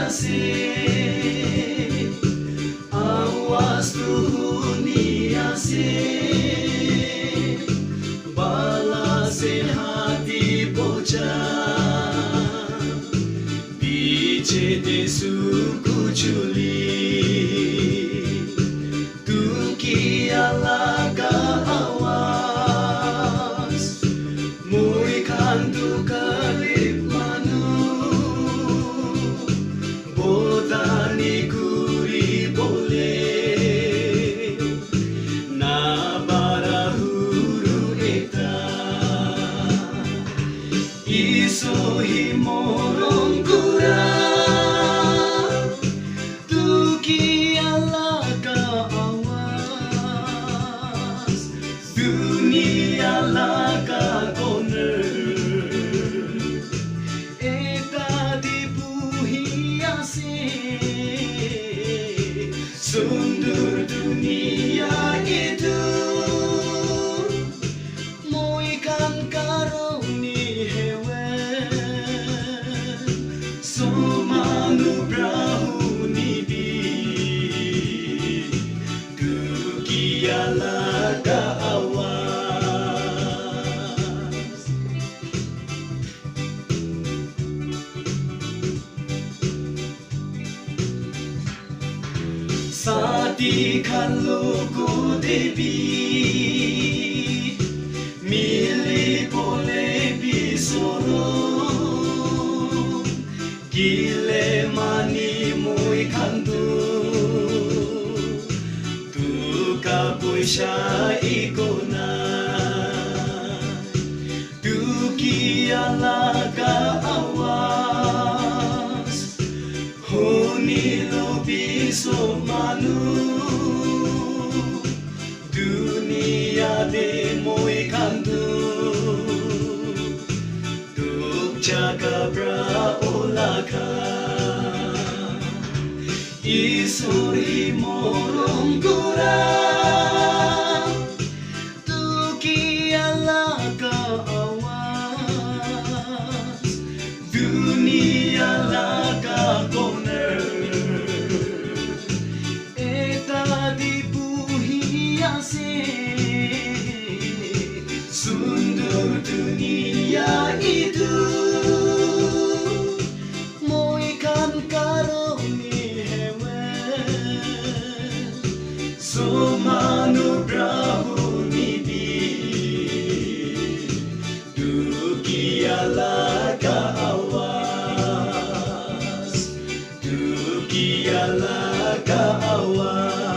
kasih, awas tuhuni asih, balas hati bocah, bicete suku culi, tuki alaga awas, muy kantu kalip manu, botani kuri boleh, na para huru eta, iso himorong kurang, tuki alaga awas, dunia laga koner, eta dipuhi asih, sundur dunia itu, mau ikan karoni hewan, somanu brahuni bi, tuki alaga awas. Sati kalau debi, milih boleh bisorong, gile mani muy kantu, tuka puisha ikona, tuki alaga awas, huni lo biso manu, dunia de muy kantu, tuk jaga braolaka, isuri morong kurang, tuki alaga awas, dunia laga koner, eta dipuhi asih, sundur dunia itu, mau ikan karoni hewan, somanu brahuni bi, tuki alaga awas, tuki alaga awas.